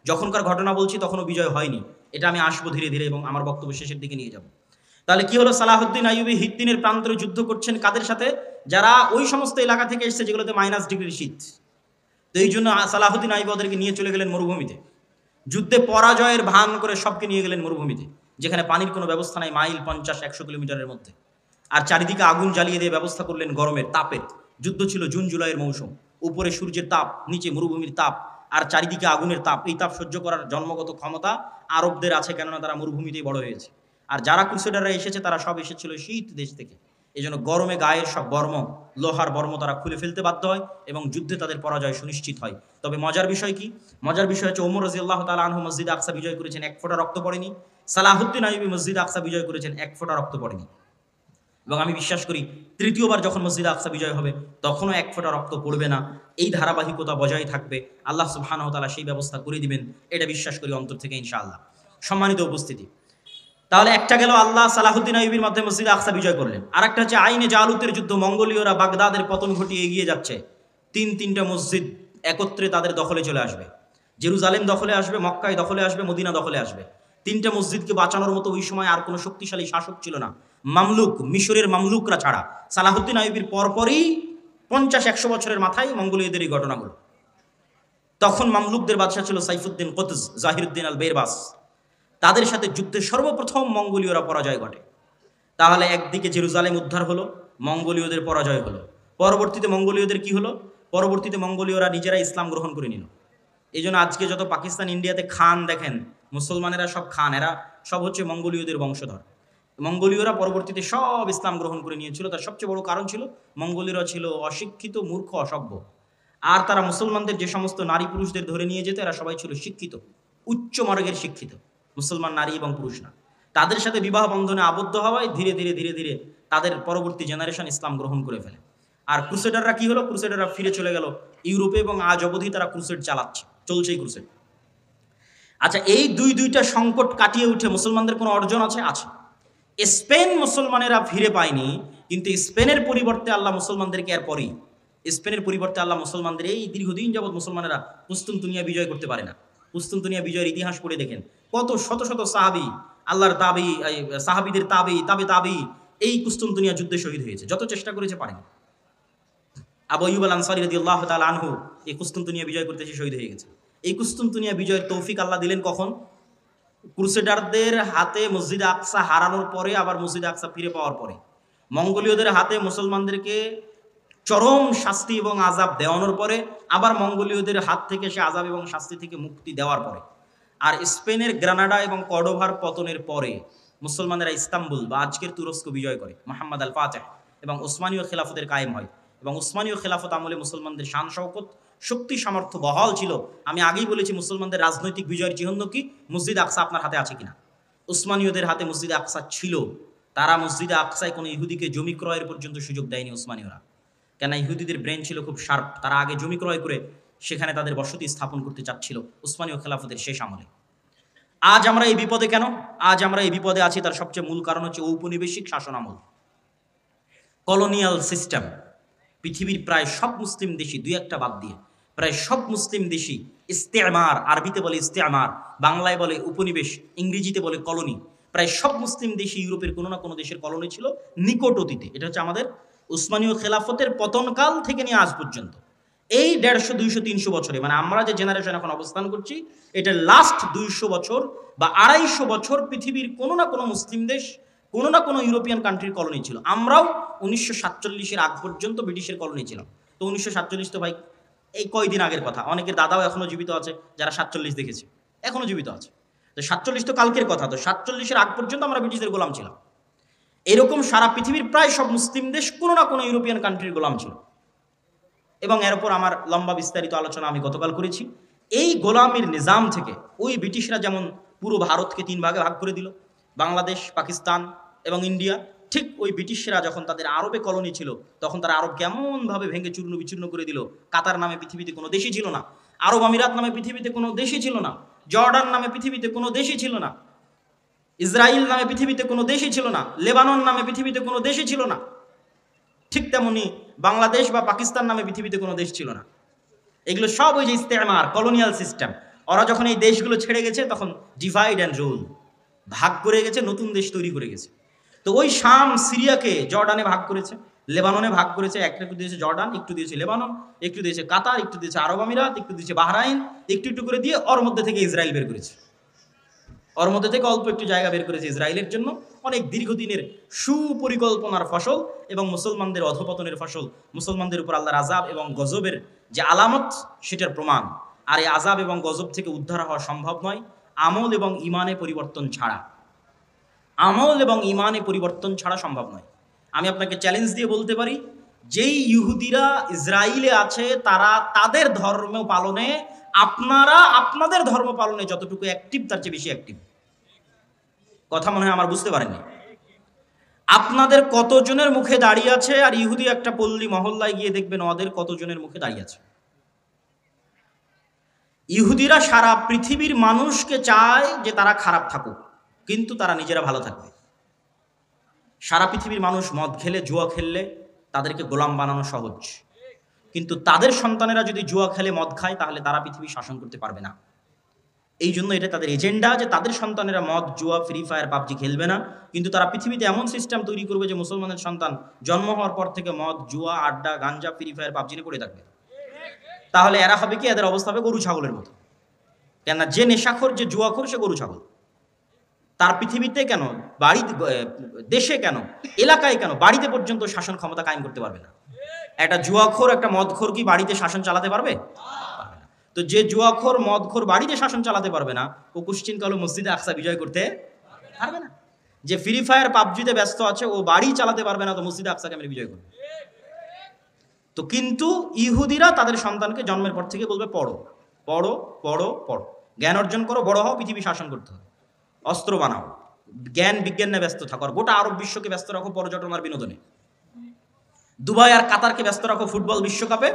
যখনকার ঘটনা বলছি তখনও বিজয় হয়নি। এটা আমি আসবো ধীরে ধীরে এবং আমার বক্তব্য শেষের দিকে নিয়ে যাব। তাহলে কি হলো? সালাহুদ্দিন আইয়ুবী হিত্তিনের প্রান্তরে যুদ্ধ করছেন কাদের সাথে? যারা ওই সমস্ত এলাকা থেকে এসেছে যেগুলোতে -ডিগ্রির শীত। তো এই জন্য সালাহুদ্দিন আইয়ুবী ওদেরকে নিয়ে চলে গেলেন মরুভূমিতে, যুদ্ধে পরাজয়ের ভান করে সবকে নিয়ে গেলেন মরুভূমিতে, যেখানে পানির কোনো ব্যবস্থা নাই, মাইল 50-100 কিলোমিটারের মধ্যে। আর চারিদিকে আগুন জ্বালিয়ে দিয়ে ব্যবস্থা করলেন গরমের তাপের। যুদ্ধ ছিল জুন জুলাইয়ের মৌসুম, উপরে সূর্যের তাপ, নিচে মরুভূমির তাপ, আর চারিদিকে আগুনের তাপ। এই তাপ সহ্য করার জন্মগত ক্ষমতা আরবদের আছে, কেননা তারা মরুভূমিতেই বড় হয়েছে। আর যারা ক্রুসেডাররা এসেছে তারা সব এসেছিল শীত দেশ থেকে। এই জন্য গরমে গায়ের সব বর্ম, লোহার বর্ম তারা খুলে ফেলতে বাধ্য হয় এবং যুদ্ধে তাদের পরাজয় সুনিশ্চিত হয়। তবে মজার বিষয় কি? মজার বিষয় হচ্ছে ওমর রাদিয়াল্লাহু তাআলা আনহু মসজিদ আকসা বিজয় করেছেন, এক ফোঁটা রক্ত পড়েনি। সালাহুদ্দিন আইয়ুবী মসজিদ আকসা বিজয় করেছেন, এক ফোঁটা রক্ত পড়েনি। এবং আমি বিশ্বাস করি তৃতীয়বার যখন মসজিদ আকসা বিজয় হবে তখনও এক ফোঁটা রক্ত পড়বে না। এই ধারাবাহিকতা বজায় থাকবে, আল্লাহ সুবহানাহু ওয়া তাআলা সেই ব্যবস্থা করে দিবেন, এটা বিশ্বাস করি অন্তর থেকে ইনশাআল্লাহ। সম্মানিত উপস্থিতি, তাহলে একটা গেল আল্লাহ সালাহুদ্দিন আইয়ুবীর মাধ্যমে মসজিদ আকসা বিজয় করলেন। আর একটা হচ্ছে আইনে জালুতের যুদ্ধ, মঙ্গোলীয়রা বাগদাদের পতন ঘটিয়ে এগিয়ে যাচ্ছে। তিনটা মসজিদ একত্রে তাদের দখলে চলে আসবে, জেরুজালেম দখলে আসবে, মক্কায় দখলে আসবে, মদিনা দখলে আসবে। তিনটা মসজিদকে বাঁচানোর মতো ওই সময় আর কোনো শক্তিশালী শাসক ছিল না, মামলুক, মিশরের মামলুকরা ছাড়া। সালাহুদ্দিন আইয়ুবীর পরপরই 50-100 বছরের মাথায় মঙ্গোলীয়দের এই ঘটনাগুলো। তখন মামলুকদের বাদশা ছিল সাইফুদ্দিন কুতজ, জাহিরুদ্দিন আল বেরবাস। তাদের সাথে যুদ্ধে সর্বপ্রথম মঙ্গোলীয়রা পরাজয় ঘটে। তাহলে একদিকে জেরুজালেম উদ্ধার হলো, মঙ্গোলীয়দের পরাজয় হলো। পরবর্তীতে মঙ্গোলীয়দের কি হলো? পরবর্তীতে মঙ্গোলীয়রা নিজেরা ইসলাম গ্রহণ করে নিল। এই জন্য আজকে যত পাকিস্তান ইন্ডিয়াতে খান দেখেন, মুসলমানেরা সব খান, এরা সব হচ্ছে মঙ্গোলীয়দের বংশধর। মঙ্গোলীয়রা পরবর্তীতে সব ইসলাম গ্রহণ করে নিয়েছিল। তার সবচেয়ে বড় কারণ ছিল মঙ্গোলীয়রা ছিল অশিক্ষিত, মূর্খ, অসভ্য। আর তারা মুসলমানদের যে সমস্ত নারী পুরুষদের ধরে নিয়ে যেত, এরা সবাই ছিল শিক্ষিত, উচ্চ মার্গের শিক্ষিত মুসলমান নারী এবং পুরুষ না। তাদের সাথে বিবাহ বন্ধনে আবদ্ধ হওয়ায় ধীরে ধীরে ধীরে ধীরে তাদের পরবর্তী জেনারেশন ইসলাম গ্রহণ করে ফেলে। আর ক্রুসেডাররা কি হলো? ক্রুসেডাররা ফিরে চলে গেল ইউরোপে এবং আজ অবধি তারা ক্রুসেড চালাচ্ছে, চলছেই ক্রুসেড। আচ্ছা, এই দুইটা সংকট কাটিয়ে উঠে মুসলমানদের কোনো অর্জন আছে? আছে। স্পেন মুসলমানেরা ফিরে পায়নি, কিন্তু স্পেনের পরিবর্তে আল্লাহ মুসলমানদেরকে এরপরই, স্পেনের পরিবর্তে আল্লাহ মুসলমানদের এই দীর্ঘদিন যাবৎ মুসলমানেরা কুস্তুনতুনিয়া বিজয় করতে পারে না। কুস্তুনতুনিয়া বিজয়ের ইতিহাস পড়ে দেখেন, কত শত শত সাহাবি, আল্লাহর তাবি, সাহাবিদের তাবি তাবে তাবি এই কুস্তুনতুনিয়া যুদ্ধে শহীদ হয়েছে। যত চেষ্টা করেছে পারেনি। আবু আইয়ুব আল আনসারী রাদিয়াল্লাহু তাআলা আনহু এই কুস্তুনতুনিয়া বিজয় করতে এসে শহীদ হয়ে গেছে। এই কুস্তুনতুনিয়া বিজয়ের তৌফিক আল্লাহ দিলেন কখন? ক্রুসেডারদের হাতে মসজিদ আকসা হারানোর পরে, আবার মসজিদ আকসা ফিরে পাওয়ার পরে, মঙ্গোলীয়দের হাতে মুসলমানদেরকে চরম শাস্তি এবং আযাব দেওয়ানোর পরে, আবার মঙ্গোলীয়দের হাত থেকে সে আযাব এবং শাস্তি থেকে মুক্তি দেওয়ার পরে, আর স্পেনের গ্রানাডা এবং কর্ডোভার পতনের পরে মুসলমানেরা ইস্তাম্বুল বা আজকের তুরস্ক বিজয় করে, মুহাম্মদ আল ফাতেহ, এবং ওসমানীয় খেলাফতের কায়েম হয়। এবং ওসমানীয় খেলাফত আমলে মুসলমানদের শান শওকত, শক্তি, সামর্থ্য বহাল ছিল। আমি আগেই বলেছি মুসলমানদের রাজনৈতিক বিজয়ের চিহ্ন কি? মসজিদ আকসা আপনার হাতে আছে কিনা? ওসমানীয়দের হাতে মসজিদ আকসা ছিল। তারা মসজিদে আকসায় কোনো ইহুদিকে জমি ক্রয়ের পর্যন্ত সুযোগ দেয়নি ওসমানীয়রা, কেন ইহুদিদের ব্রেন ছিল খুব শার্প। তারা আগে জমি ক্রয় করে সেখানে তাদের বসতি স্থাপন করতে চাচ্ছিল ওসমানীয় খেলাফতের শেষ আমলে। আজ আমরা এই বিপদে কেন? আজ আমরা এই বিপদে আছি তার সবচেয়ে মূল কারণ হচ্ছে ঔপনিবেশিক শাসন আমল, কলোনিয়াল সিস্টেম। পৃথিবীর প্রায় সব মুসলিম দেশই, দুই একটা বাদ দিয়ে প্রায় সব মুসলিম দেশই ইস্তেমার, আরবিতে বলে ইস্তেমার, বাংলায় বলে উপনিবেশ, ইংরেজিতে বলে কলোনি। প্রায় সব মুসলিম দেশই ইউরোপের কোনো না কোনো দেশের কলোনি ছিল নিকট অতীতে। এটা হচ্ছে আমাদের উসমানীয় খেলাফতের পতনকাল থেকে নিয়ে আজ পর্যন্ত এই 150, 200, 300 বছরে, মানে আমরা যে জেনারেশন এখন অবস্থান করছি, এটা লাস্ট 200 বছর বা 250 বছর পৃথিবীর কোনো না কোনো মুসলিম দেশ, কোনো না কোনো ইউরোপিয়ান কান্ট্রির কলোনি ছিল। আমরাও 1947-এর আগ পর্যন্ত ব্রিটিশের কলোনি ছিলাম। তো 1947 তো ভাই এই কয়দিন আগের কথা। অনেকের দাদাও এখনো জীবিত আছে যারা 47 দেখেছে, এখনো জীবিত আছে। তো 47 তো কালকের কথা। তো 47-এর আগ পর্যন্ত আমরা ব্রিটিশদের গোলাম ছিলাম। এরকম সারা পৃথিবীর প্রায় সব মুসলিম দেশ কোনো না কোনো ইউরোপিয়ান কান্ট্রির গোলাম ছিল। এবং এর উপর আমার লম্বা বিস্তারিত আলোচনা আমি গতকাল করেছি। এই গোলামির নিজাম থেকে ওই ব্রিটিশরা যেমন পুরো ভারতকে 3 ভাগে ভাগ করে দিল, বাংলাদেশ, পাকিস্তান এবং ইন্ডিয়া, ঠিক ওই ব্রিটিশরা যখন তাদের আরবে কলোনি ছিল তখন তারা আরব কেমনভাবে ভেঙে চূর্ণ বিচূর্ণ করে দিল। কাতার নামে পৃথিবীতে কোনো দেশই ছিল না, আরব আমিরাত নামে পৃথিবীতে কোনো দেশই ছিল না, জর্ডান নামে পৃথিবীতে কোনো দেশই ছিল না, ইসরায়েল নামে পৃথিবীতে কোনো দেশই ছিল না, লেবানন নামে পৃথিবীতে কোনো দেশই ছিল না। ঠিক তেমনি বাংলাদেশ বা পাকিস্তান নামে পৃথিবীতে কোনো দেশ ছিল না। এগুলো সব ওই যে ইস্তেমার, কলোনিয়াল সিস্টেম। ওরা যখন এই দেশগুলো ছেড়ে গেছে তখন ডিভাইড অ্যান্ড রুল, ভাগ করে গেছে, নতুন দেশ তৈরি করে গেছে। তো ওই শাম, সিরিয়াকে জর্ডানে ভাগ করেছে, লেবাননে ভাগ করেছে, একটু দিয়েছে জর্ডান, একটু দিয়েছে লেবানন, একটু দিয়েছে কাতার, একটু দিয়েছে আরব আমিরাত, একটু দিয়েছে বাহরাইন, একটু একটু করে দিয়ে ওর মধ্যে থেকে ইসরায়েল বের করেছে। ওর মধ্যে থেকে অল্প একটু জায়গা বের করেছে ইসরায়েলের জন্য, অনেক দীর্ঘদিনের সুপরিকল্পনার ফসল এবং মুসলমানদের অধপতনের ফসল, মুসলমানদের উপর আল্লাহর আযাব এবং গজবের যে আলামত সেটার প্রমাণ। আর এই আযাব এবং গজব থেকে উদ্ধার হওয়া সম্ভব নয় আমল এবং ইমানে পরিবর্তন ছাড়া। আমল এবং ইমানে পরিবর্তন ছাড়া সম্ভব নয়। আমি আপনাকে চ্যালেঞ্জ দিয়ে বলতে পারি, যেই ইহুদিরা ইসরায়েলে আছে তারা তাদের ধর্ম পালনে, আপনারা আপনাদের ধর্ম পালনে যতটুকু অ্যাক্টিভ তার চেয়ে বেশি অ্যাক্টিভ। কথা মনে হয় আমার বুঝতে পারেননি। আপনাদের কতজনের মুখে দাঁড়িয়ে আছে, আর ইহুদি একটা পল্লী মহল্লায় গিয়ে দেখবেন ওদের কতজনের মুখে দাঁড়িয়ে আছে। ইহুদিরা সারা পৃথিবীর মানুষকে চায় যে তারা খারাপ থাকুক, কিন্তু তারা নিজেরা ভালো থাকবে। সারা পৃথিবীর মানুষ মদ খেলে, জুয়া খেললে তাদেরকে গোলাম বানানো সহজ, কিন্তু তাদের সন্তানেরা যদি জুয়া খেলে, মদ খায়, তাহলে তারা পৃথিবী শাসন করতে পারবে না। এই জন্য এটা তাদের এজেন্ডা যে তাদের সন্তানেরা মদ, জুয়া, ফ্রি ফায়ার, পাবজি খেলবে না, কিন্তু তারা পৃথিবীতে এমন সিস্টেম তৈরি করবে যে মুসলমানের সন্তান জন্ম হওয়ার পর থেকে মদ, জুয়া, আড্ডা, গাঞ্জা, ফ্রি ফায়ার, পাবজি পড়ে থাকবে। তাহলে এরা হবে কি, এদের অবস্থা হবে গরু ছাগলের মতো। কেননা যে নেশাখোর, যে জুয়াখোর, সে গরু ছাগল। তার পৃথিবীতে কেন, বাড়িতে, দেশে কেন, এলাকায় কেন, বাড়িতে পর্যন্ত শাসন ক্ষমতা কায়েম করতে পারবে না। একটা জুয়াখোর, একটা মদখোর কি বাড়িতে শাসন চালাতে পারবে? পারবে না। তো যে জুয়াখোর, মদখোর বাড়িতে শাসন চালাতে পারবে না, ও কুশ্চিনকালে মসজিদে আকসা বিজয় করতে পারবে না। যে ফ্রি ফায়ার, পাবজিতে ব্যস্ত আছে, ও বাড়ি চালাতে পারবে না, তো মসজিদে আকসা কেমন বিজয় করবে? তো কিন্তু ইহুদিরা তাদের সন্তানকে জন্মের পর থেকে বলবে পড়ো পড়ো পড়ো পড়ো, জ্ঞান অর্জন করো, বড় হও, পৃথিবী শাসন করতে হবে, অস্ত্র বানাও, জ্ঞান বিজ্ঞান নিয়ে ব্যস্ত থাকো, গোটা আরব বিশ্বকে ব্যস্ত রাখো পর্যটন আর বিনোদনে, দুবাই আর কাতারকে ব্যস্ত রাখো ফুটবল বিশ্বকাপে।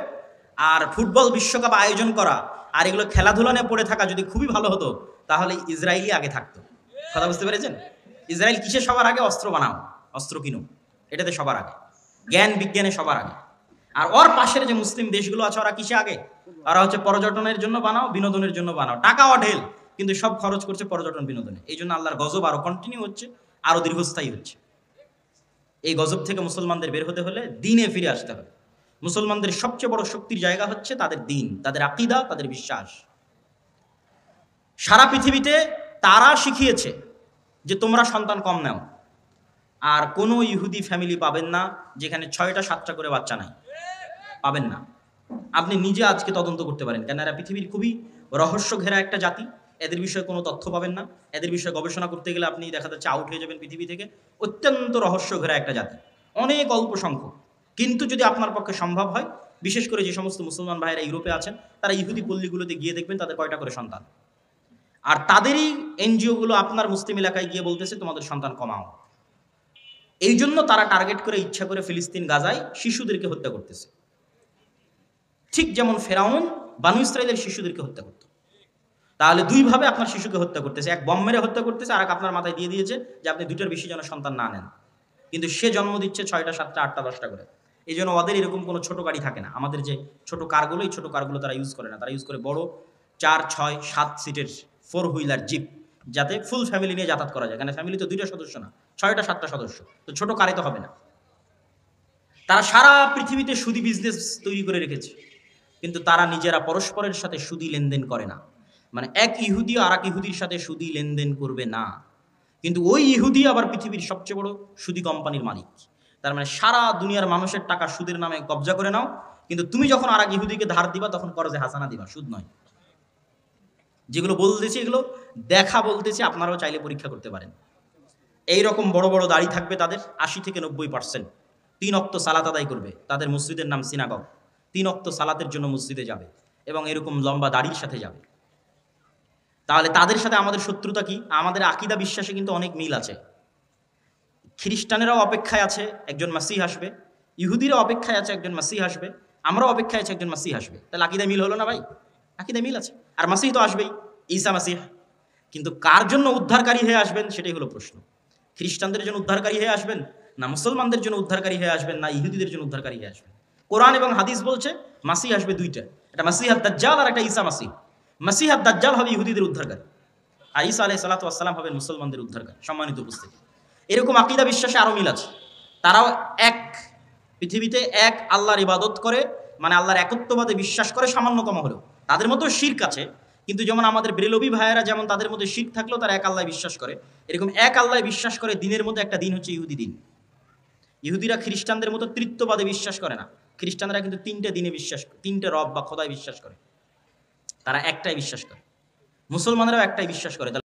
আর ফুটবল বিশ্বকাপ আয়োজন করা আর এগুলো খেলাধুলা নিয়ে পড়ে থাকা যদি খুবই ভালো হতো, তাহলে ইসরায়েলই আগে থাকতো। কথা বুঝতে পেরেছেন? ইসরায়েল কিসে সবার আগে? অস্ত্র বানাও, অস্ত্র কিনো, এটাতে সবার আগে, জ্ঞান বিজ্ঞানে সবার আগে। আর ওর পাশের যে মুসলিম দেশগুলো আছে, ওরা কিসে আগে? ওরা হচ্ছে পর্যটনের জন্য বানাও, বিনোদনের জন্য বানাও, টাকা অঢেল, কিন্তু সব খরচ করছে পর্যটন বিনোদনে। এই জন্য আল্লাহর গজব আরো কন্টিনিউ হচ্ছে, আরো দীর্ঘস্থায়ী হচ্ছে। এই গজব থেকে মুসলমানদের বের হতে হলে দিনে ফিরে আসতে হবে। মুসলমানদের সবচেয়ে বড় শক্তির জায়গা হচ্ছে তাদের দিন, তাদের আকীদা, তাদের বিশ্বাস। সারা পৃথিবীতে তারা শিখিয়েছে যে তোমরা সন্তান কম নাও, আর কোনো ইহুদি ফ্যামিলি পাবেন না যেখানে 6টা 7টা করে বাচ্চা নাই, পাবেন না। আপনি নিজে আজকে তদন্ত করতে পারেন, কেন এরা পৃথিবীর খুবই রহস্য ঘেরা একটা জাতি। এদের বিষয়ে কোনো তথ্য পাবেন না, এদের বিষয়ে গবেষণা করতে গেলে আপনি দেখা যাচ্ছে আউট হয়ে যাবেন পৃথিবী থেকে। অত্যন্ত রহস্য ঘেরা একটা জাতি, অনেক অল্প সংখ্যক। কিন্তু যদি আপনার পক্ষে সম্ভব হয়, বিশেষ করে যে সমস্ত মুসলমান ভাইয়েরা ইউরোপে আছেন, তারা ইহুদি পল্লীগুলোতে গিয়ে দেখবেন তাদের কয়টা করে সন্তান। আর তাদেরই এনজিওগুলো আপনার মুসলিম এলাকায় গিয়ে বলতেছে তোমাদের সন্তান কমাও। এই জন্য তারা টার্গেট করে, ইচ্ছা করে ফিলিস্তিন, গাজায় শিশুদেরকে হত্যা করতেছে। ঠিক যেমন ফেরাউন বানু ইসরাইলের শিশুদেরকে হত্যা করত। তাহলে দুইভাবে আপনার শিশুকে হত্যা করতেছে, এক বম মেরে হত্যা করতেছে, আর এক আপনার মাথায় দিয়ে দিয়েছে যে আপনি 2টার বেশি যেন সন্তান না নেন। কিন্তু সে জন্ম দিচ্ছে 6টা 7টা 8টা 10টা করে। এই জন্য ওদের এরকম কোনো ছোট গাড়ি থাকে না। আমাদের যে ছোট কারগুলো, এই ছোট কারগুলো তারা ইউজ করে না, তারা ইউজ করে বড় 4, 6, 7 সিটের 4 হুইলার জিপ, যাতে ফুল ফ্যামিলি নিয়ে যাতায়াত করা যায়। কারণ ফ্যামিলি তো 2টা সদস্য না, 6টা 7টা সদস্য, তো ছোট কারে তো হবে না। তারা সারা পৃথিবীতে সুদি বিজনেস তৈরি করে রেখেছে, কিন্তু তারা নিজেরা পরস্পরের সাথে সুদি লেনদেন করে না। মানে এক ইহুদি আর এক ইহুদির সাথে সুদি লেনদেন করবে না, কিন্তু ওই ইহুদি আবার পৃথিবীর সবচেয়ে বড় সুদি কোম্পানির মালিক। তার মানে সারা দুনিয়ার মানুষের টাকা সুদের নামে কবজা করে নাও, কিন্তু তুমি যখন আর এক ইহুদিকে ধার দিবা তখন করজে হাসানা দিবা, সুদ নয়। যেগুলো বলতেছি এগুলো দেখা বলতেছি, আপনারাও চাইলে পরীক্ষা করতে পারেন। এইরকম বড় বড় দাড়ি থাকবে তাদের, 80 থেকে 90%। 3 ওয়াক্ত সালাত আদায় করবে, তাদের মসজিদের নাম সিনাগগ। 3 ওয়াক্ত সালাতের জন্য মসজিদে যাবে, এবং এরকম লম্বা দাড়ির সাথে যাবে। তাহলে তাদের সাথে আমাদের শত্রুতা কি? আমাদের আকীদা বিশ্বাসে কিন্তু অনেক মিল আছে। খ্রিস্টানেরাও অপেক্ষায় আছে একজন মাসিহ আসবে, ইহুদিরাও অপেক্ষায় আছে একজন মাসিহ আসবে, আমরাও অপেক্ষায় আছে একজন মাসিহ আসবে। তাহলে আকীদা মিল হলো না ভাই? আকীদা মিল আছে, আর মাসিহ তো আসবেই, ঈসা মাসিহ। কিন্তু কার জন্য উদ্ধারকারী হয়ে আসবেন সেটাই হলো প্রশ্ন। খ্রিস্টানদের জন্য উদ্ধারকারী হয়ে আসবেন, না মুসলমানদের জন্য উদ্ধারকারী হয়ে আসবেন, না ইহুদিদের জন্য উদ্ধারকারী হয়ে আসবেন? কোরআন এবং হাদিস বলছে মাসিহ আসবে 2টা, একটা মাসিহ দাজ্জাল আর একটা ঈসা মাসিহ। মাসিহ দাজ্জাল হবে ইহুদিদের উদ্ধারকারী, আর ঈসা আলাইহিস সালাতু ওয়াস সালাম হবেন মুসলমানদের উদ্ধারকারী। সম্মানিত উপস্থিতি, এরকম আকীদা বিশ্বাসে আরো মিল আছে। তারাও এক পৃথিবীতে এক আল্লাহর ইবাদত করে, মানে আল্লাহর একত্ববাদে বিশ্বাস করে সামান্যতম হলেও, তাদের মধ্যেও শিরক আছে, কিন্তু যেমন আমাদের বেরেলভী ভাইয়েরা যেমন তাদের মধ্যে শিরক থাকলেও তারা এক আল্লাহ বিশ্বাস করে, এরকম এক আল্লাহ বিশ্বাস করে দিনের মধ্যে একটা দিন হচ্ছে ইহুদি দিন। ইহুদিরা খ্রিস্টানদের মতো তৃত্ববাদে বিশ্বাস করে না, খ্রিস্টানরা কিন্তু তিনটে দিনে বিশ্বাস করে, তিনটে রব বা খোদায় বিশ্বাস করে, তারা একটাই বিশ্বাস করে। মুসলমানেরাও একটাই বিশ্বাস করে।